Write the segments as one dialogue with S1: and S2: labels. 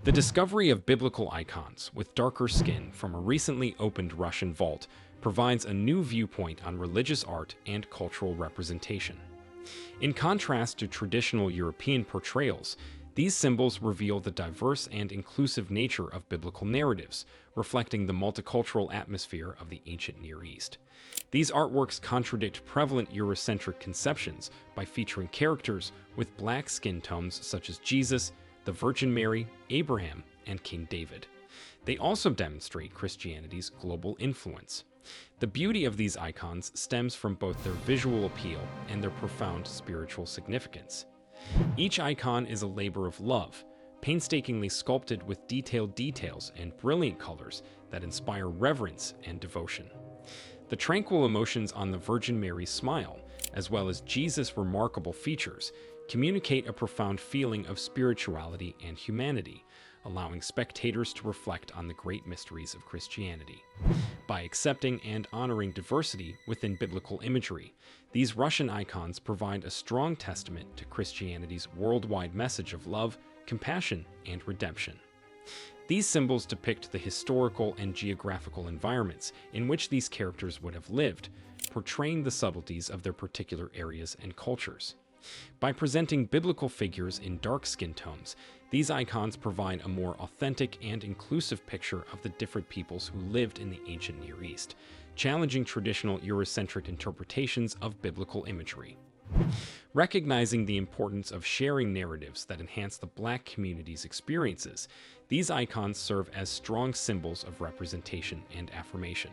S1: The discovery of biblical icons with darker skin from a recently opened Russian vault provides a new viewpoint on religious art and cultural representation. In contrast to traditional European portrayals, these symbols reveal the diverse and inclusive nature of biblical narratives, reflecting the multicultural atmosphere of the ancient Near East. These artworks contradict prevalent Eurocentric conceptions by featuring characters with black skin tones such as Jesus, the Virgin Mary, Abraham, and King David. They also demonstrate Christianity's global influence. The beauty of these icons stems from both their visual appeal and their profound spiritual significance. Each icon is a labor of love, painstakingly sculpted with detailed details and brilliant colors that inspire reverence and devotion. The tranquil emotions on the Virgin Mary's smile, as well as Jesus' remarkable features, communicate a profound feeling of spirituality and humanity, allowing spectators to reflect on the great mysteries of Christianity. By accepting and honoring diversity within biblical imagery, these Russian icons provide a strong testament to Christianity's worldwide message of love, compassion, and redemption. These symbols depict the historical and geographical environments in which these characters would have lived, portraying the subtleties of their particular areas and cultures. By presenting biblical figures in dark skin tones, these icons provide a more authentic and inclusive picture of the different peoples who lived in the ancient Near East, challenging traditional Eurocentric interpretations of biblical imagery. Recognizing the importance of sharing narratives that enhance the Black community's experiences, these icons serve as strong symbols of representation and affirmation.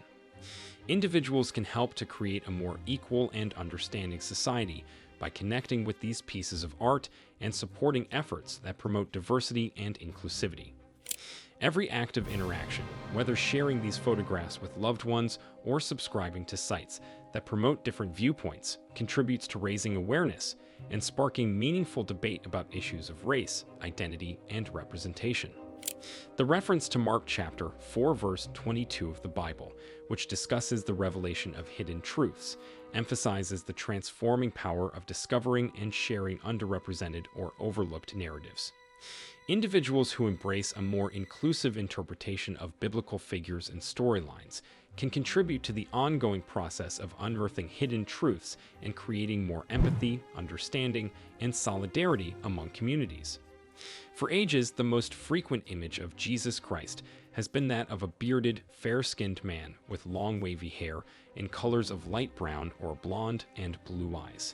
S1: Individuals can help to create a more equal and understanding society by connecting with these pieces of art and supporting efforts that promote diversity and inclusivity. Every act of interaction, whether sharing these photographs with loved ones or subscribing to sites that promote different viewpoints, contributes to raising awareness and sparking meaningful debate about issues of race, identity, and representation. The reference to Mark chapter 4 verse 22 of the Bible, which discusses the revelation of hidden truths, emphasizes the transforming power of discovering and sharing underrepresented or overlooked narratives. Individuals who embrace a more inclusive interpretation of biblical figures and storylines can contribute to the ongoing process of unearthing hidden truths and creating more empathy, understanding, and solidarity among communities. For ages, the most frequent image of Jesus Christ has been that of a bearded, fair-skinned man with long wavy hair in colors of light brown or blonde and blue eyes.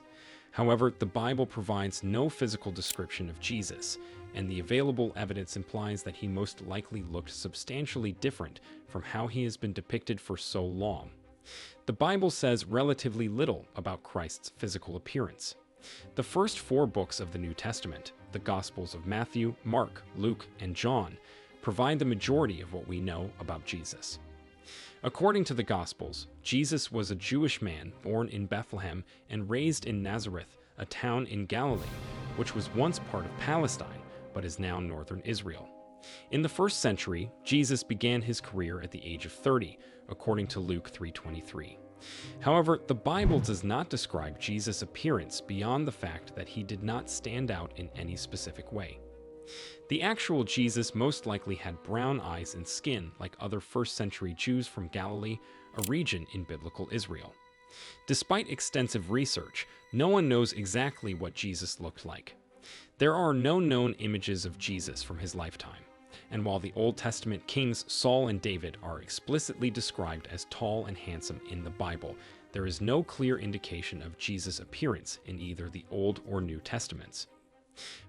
S1: However, the Bible provides no physical description of Jesus, and the available evidence implies that he most likely looked substantially different from how he has been depicted for so long. The Bible says relatively little about Christ's physical appearance. The first 4 books of the New Testament, the Gospels of Matthew, Mark, Luke, and John, provide the majority of what we know about Jesus. According to the Gospels, Jesus was a Jewish man born in Bethlehem and raised in Nazareth, a town in Galilee, which was once part of Palestine, but is now northern Israel. In the 1st century, Jesus began his career at the age of 30, according to Luke 3:23. However, the Bible does not describe Jesus' appearance beyond the fact that he did not stand out in any specific way. The actual Jesus most likely had brown eyes and skin like other 1st century Jews from Galilee, a region in biblical Israel. Despite extensive research, no one knows exactly what Jesus looked like. There are no known images of Jesus from his lifetime, and while the Old Testament kings Saul and David are explicitly described as tall and handsome in the Bible, there is no clear indication of Jesus' appearance in either the Old or New Testaments.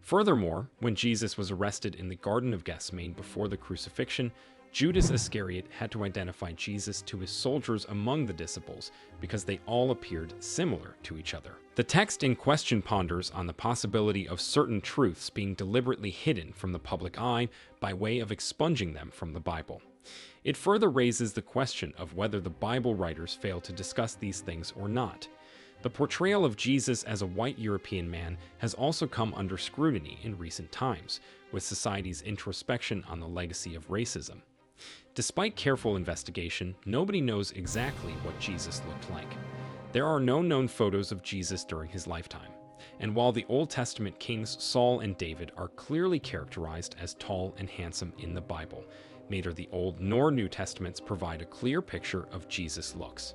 S1: Furthermore, when Jesus was arrested in the Garden of Gethsemane before the crucifixion, Judas Iscariot had to identify Jesus to his soldiers among the disciples because they all appeared similar to each other. The text in question ponders on the possibility of certain truths being deliberately hidden from the public eye by way of expunging them from the Bible. It further raises the question of whether the Bible writers fail to discuss these things or not. The portrayal of Jesus as a white European man has also come under scrutiny in recent times, with society's introspection on the legacy of racism. Despite careful investigation, nobody knows exactly what Jesus looked like. There are no known photos of Jesus during his lifetime, and while the Old Testament kings Saul and David are clearly characterized as tall and handsome in the Bible, neither the Old nor New Testaments provide a clear picture of Jesus' looks.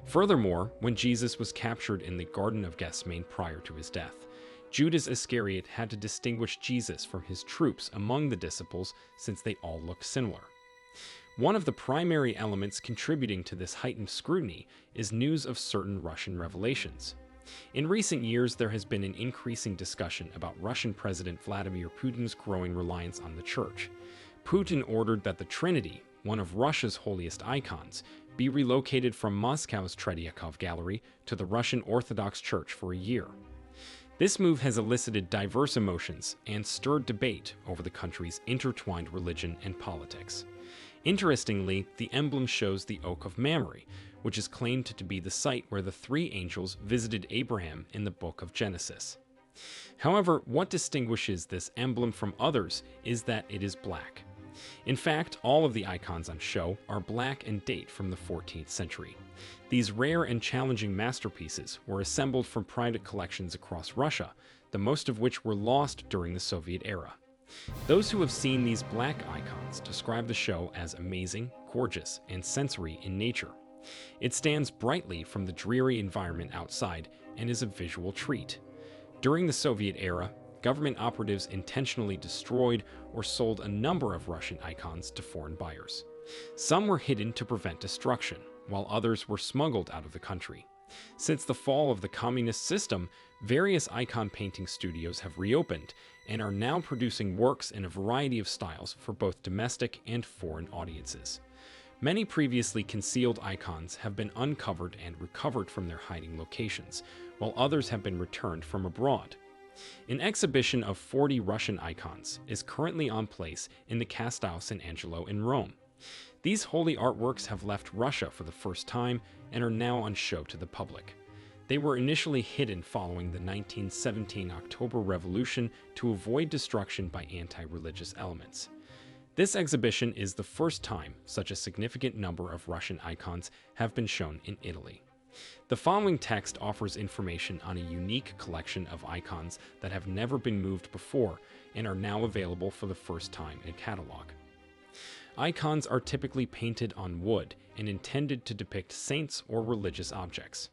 S1: Furthermore, when Jesus was captured in the Garden of Gethsemane prior to his death, Judas Iscariot had to distinguish Jesus from his troops among the disciples since they all looked similar. One of the primary elements contributing to this heightened scrutiny is news of certain Russian revelations. In recent years, there has been an increasing discussion about Russian President Vladimir Putin's growing reliance on the Church. Putin ordered that the Trinity, one of Russia's holiest icons, be relocated from Moscow's Tretyakov Gallery to the Russian Orthodox Church for a year. This move has elicited diverse emotions and stirred debate over the country's intertwined religion and politics. Interestingly, the emblem shows the Oak of Mamre, which is claimed to be the site where the three angels visited Abraham in the book of Genesis. However, what distinguishes this emblem from others is that it is black. In fact, all of the icons on show are black and date from the 14th century. These rare and challenging masterpieces were assembled from private collections across Russia, the most of which were lost during the Soviet era. Those who have seen these black icons describe the show as amazing, gorgeous, and sensory in nature. It stands brightly from the dreary environment outside and is a visual treat. During the Soviet era, government operatives intentionally destroyed or sold a number of Russian icons to foreign buyers. Some were hidden to prevent destruction, while others were smuggled out of the country. Since the fall of the communist system, various icon painting studios have reopened and are now producing works in a variety of styles for both domestic and foreign audiences. Many previously concealed icons have been uncovered and recovered from their hiding locations, while others have been returned from abroad. An exhibition of 40 Russian icons is currently on place in the Castel San Angelo in Rome. These holy artworks have left Russia for the first time and are now on show to the public. They were initially hidden following the 1917 October Revolution to avoid destruction by anti-religious elements. This exhibition is the first time such a significant number of Russian icons have been shown in Italy. The following text offers information on a unique collection of icons that have never been moved before and are now available for the first time in a catalog. Icons are typically painted on wood and intended to depict saints or religious objects.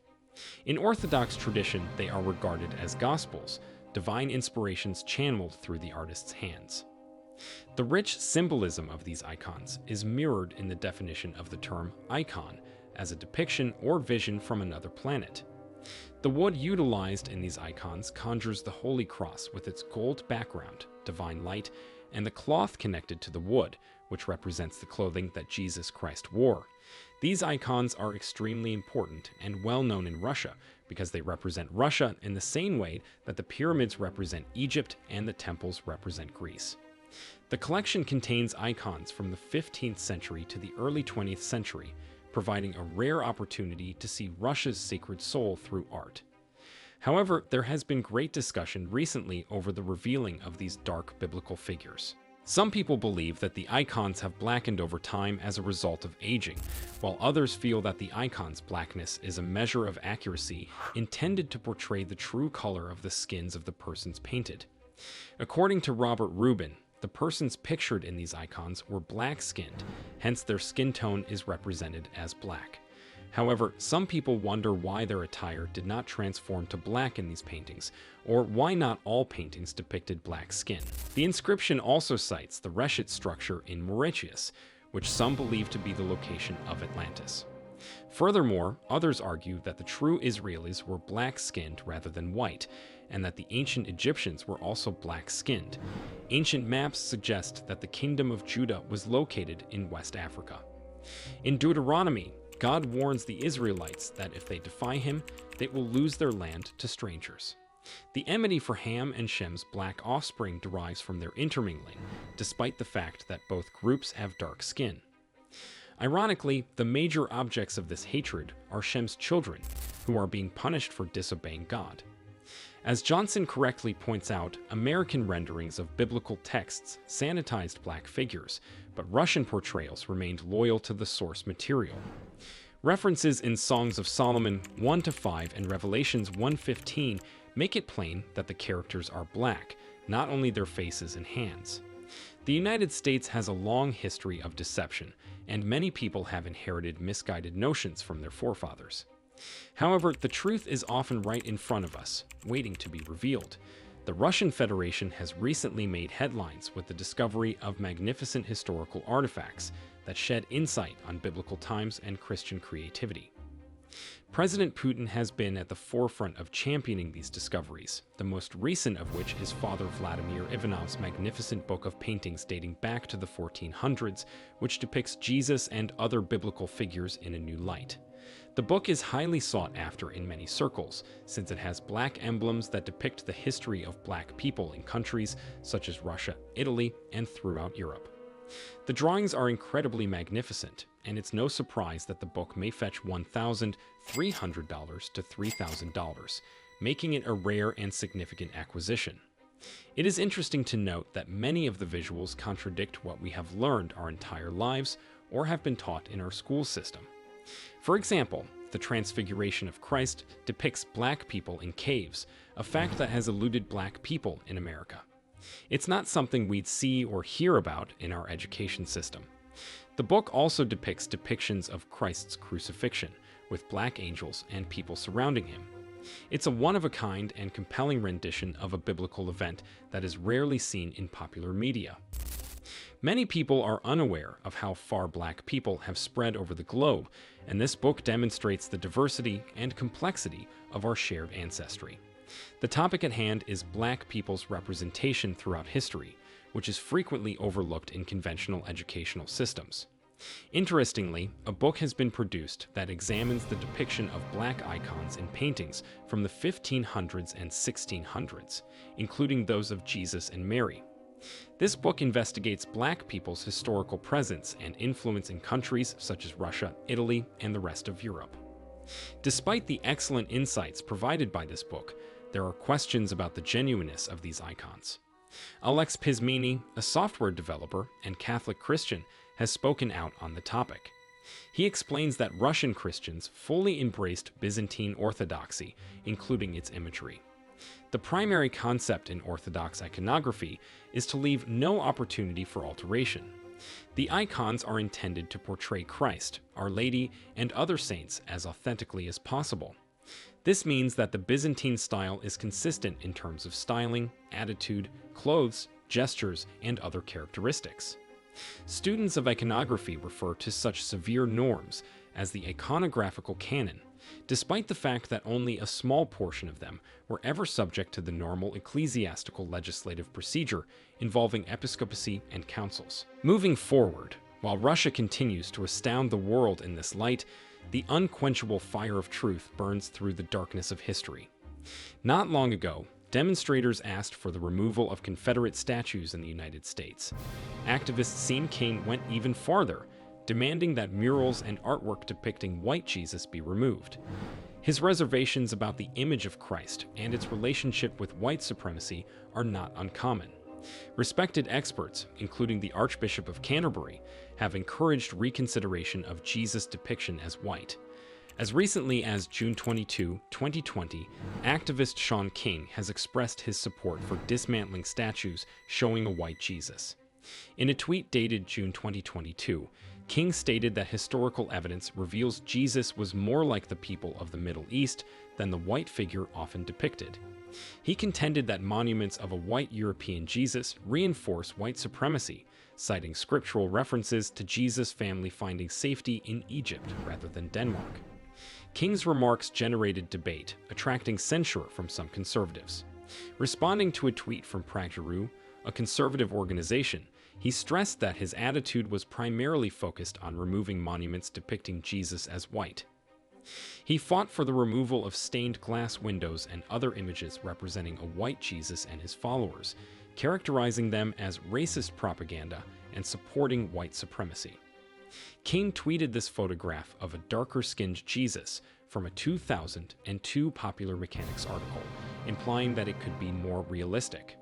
S1: In Orthodox tradition, they are regarded as gospels, divine inspirations channeled through the artist's hands. The rich symbolism of these icons is mirrored in the definition of the term icon as a depiction or vision from another planet. The wood utilized in these icons conjures the Holy Cross with its gold background, divine light, and the cloth connected to the wood, which represents the clothing that Jesus Christ wore. These icons are extremely important and well known in Russia because they represent Russia in the same way that the pyramids represent Egypt and the temples represent Greece. The collection contains icons from the 15th century to the early 20th century, providing a rare opportunity to see Russia's sacred soul through art. However, there has been great discussion recently over the revealing of these dark biblical figures. Some people believe that the icons have blackened over time as a result of aging, while others feel that the icon's blackness is a measure of accuracy intended to portray the true color of the skins of the persons painted. According to Robert Rubin, the persons pictured in these icons were black-skinned, hence their skin tone is represented as black. However, some people wonder why their attire did not transform to black in these paintings, or why not all paintings depicted black skin. The inscription also cites the Reshet structure in Mauritius, which some believe to be the location of Atlantis. Furthermore, others argue that the true Israelis were black-skinned rather than white, and that the ancient Egyptians were also black-skinned. Ancient maps suggest that the Kingdom of Judah was located in West Africa. In Deuteronomy, God warns the Israelites that if they defy him, they will lose their land to strangers. The enmity for Ham and Shem's black offspring derives from their intermingling, despite the fact that both groups have dark skin. Ironically, the major objects of this hatred are Shem's children, who are being punished for disobeying God. As Johnson correctly points out, American renderings of biblical texts sanitized black figures, but Russian portrayals remained loyal to the source material. References in Songs of Solomon 1-5 and Revelations 1:15 make it plain that the characters are black, not only their faces and hands. The United States has a long history of deception, and many people have inherited misguided notions from their forefathers. However, the truth is often right in front of us, waiting to be revealed. The Russian Federation has recently made headlines with the discovery of magnificent historical artifacts that shed insight on biblical times and Christian creativity. President Putin has been at the forefront of championing these discoveries, the most recent of which is Father Vladimir Ivanov's magnificent book of paintings dating back to the 1400s, which depicts Jesus and other biblical figures in a new light. The book is highly sought after in many circles, since it has black emblems that depict the history of black people in countries such as Russia, Italy, and throughout Europe. The drawings are incredibly magnificent, and it's no surprise that the book may fetch $1,300 to $3,000, making it a rare and significant acquisition. It is interesting to note that many of the visuals contradict what we have learned our entire lives or have been taught in our school system. For example, the Transfiguration of Christ depicts black people in caves, a fact that has eluded black people in America. It's not something we'd see or hear about in our education system. The book also depicts depictions of Christ's crucifixion, with black angels and people surrounding him. It's a one-of-a-kind and compelling rendition of a biblical event that is rarely seen in popular media. Many people are unaware of how far black people have spread over the globe, and this book demonstrates the diversity and complexity of our shared ancestry. The topic at hand is black people's representation throughout history, which is frequently overlooked in conventional educational systems. Interestingly, a book has been produced that examines the depiction of black icons in paintings from the 1500s and 1600s, including those of Jesus and Mary. This book investigates black people's historical presence and influence in countries such as Russia, Italy, and the rest of Europe. Despite the excellent insights provided by this book, there are questions about the genuineness of these icons. Alex Pismini, a software developer and Catholic Christian, has spoken out on the topic. He explains that Russian Christians fully embraced Byzantine Orthodoxy, including its imagery. The primary concept in Orthodox iconography is to leave no opportunity for alteration. The icons are intended to portray Christ, Our Lady, and other saints as authentically as possible. This means that the Byzantine style is consistent in terms of styling, attitude, clothes, gestures, and other characteristics. Students of iconography refer to such severe norms as the iconographical canon, despite the fact that only a small portion of them were ever subject to the normal ecclesiastical legislative procedure involving episcopacy and councils. Moving forward, while Russia continues to astound the world in this light, the unquenchable fire of truth burns through the darkness of history. Not long ago, demonstrators asked for the removal of Confederate statues in the United States. Activist Sean King went even farther, demanding that murals and artwork depicting white Jesus be removed. His reservations about the image of Christ and its relationship with white supremacy are not uncommon. Respected experts, including the Archbishop of Canterbury, have encouraged reconsideration of Jesus' depiction as white. As recently as June 22, 2020, activist Sean King has expressed his support for dismantling statues showing a white Jesus. In a tweet dated June 2022, King stated that historical evidence reveals Jesus was more like the people of the Middle East than the white figure often depicted. He contended that monuments of a white European Jesus reinforce white supremacy, citing scriptural references to Jesus' family finding safety in Egypt rather than Denmark. King's remarks generated debate, attracting censure from some conservatives. Responding to a tweet from Prageru, a conservative organization, he stressed that his attitude was primarily focused on removing monuments depicting Jesus as white. He fought for the removal of stained glass windows and other images representing a white Jesus and his followers, characterizing them as racist propaganda and supporting white supremacy. King tweeted this photograph of a darker-skinned Jesus from a 2002 Popular Mechanics article, implying that it could be more realistic.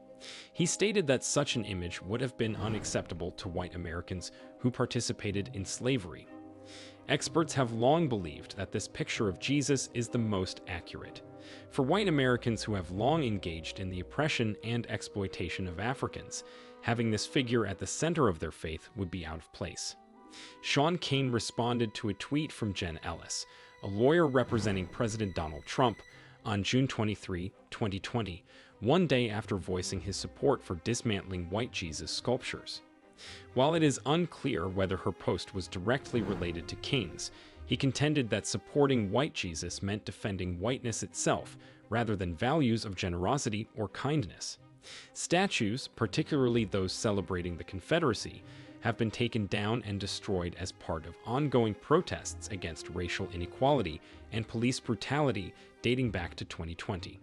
S1: He stated that such an image would have been unacceptable to white Americans who participated in slavery. Experts have long believed that this picture of Jesus is the most accurate. For white Americans who have long engaged in the oppression and exploitation of Africans, having this figure at the center of their faith would be out of place. Sean Cain responded to a tweet from Jen Ellis, a lawyer representing President Donald Trump, on June 23, 2020, one day after voicing his support for dismantling white Jesus sculptures. While it is unclear whether her post was directly related to Cain's, he contended that supporting white Jesus meant defending whiteness itself rather than values of generosity or kindness. Statues, particularly those celebrating the Confederacy, have been taken down and destroyed as part of ongoing protests against racial inequality and police brutality dating back to 2020.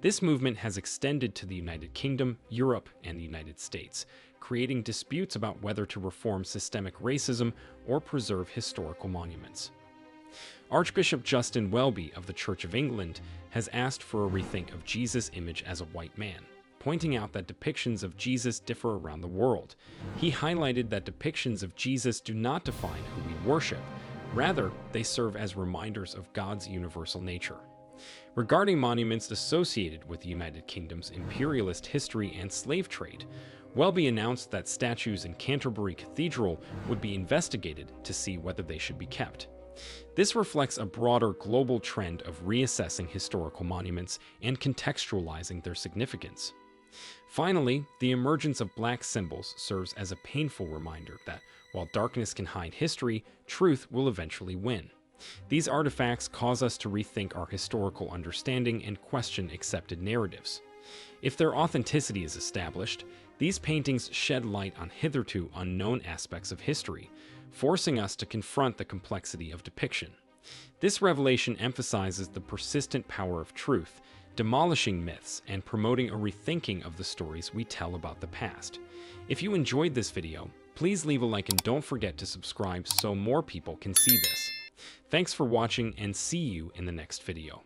S1: This movement has extended to the United Kingdom, Europe, and the United States, creating disputes about whether to reform systemic racism or preserve historical monuments. Archbishop Justin Welby of the Church of England has asked for a rethink of Jesus' image as a white man, pointing out that depictions of Jesus differ around the world. He highlighted that depictions of Jesus do not define who we worship. Rather, they serve as reminders of God's universal nature. Regarding monuments associated with the United Kingdom's imperialist history and slave trade, Welby announced that statues in Canterbury Cathedral would be investigated to see whether they should be kept. This reflects a broader global trend of reassessing historical monuments and contextualizing their significance. Finally, the emergence of black symbols serves as a painful reminder that, while darkness can hide history, truth will eventually win. These artifacts cause us to rethink our historical understanding and question accepted narratives. If their authenticity is established, these paintings shed light on hitherto unknown aspects of history, forcing us to confront the complexity of depiction. This revelation emphasizes the persistent power of truth, demolishing myths and promoting a rethinking of the stories we tell about the past. If you enjoyed this video, please leave a like and don't forget to subscribe so more people can see this. Thanks for watching and see you in the next video.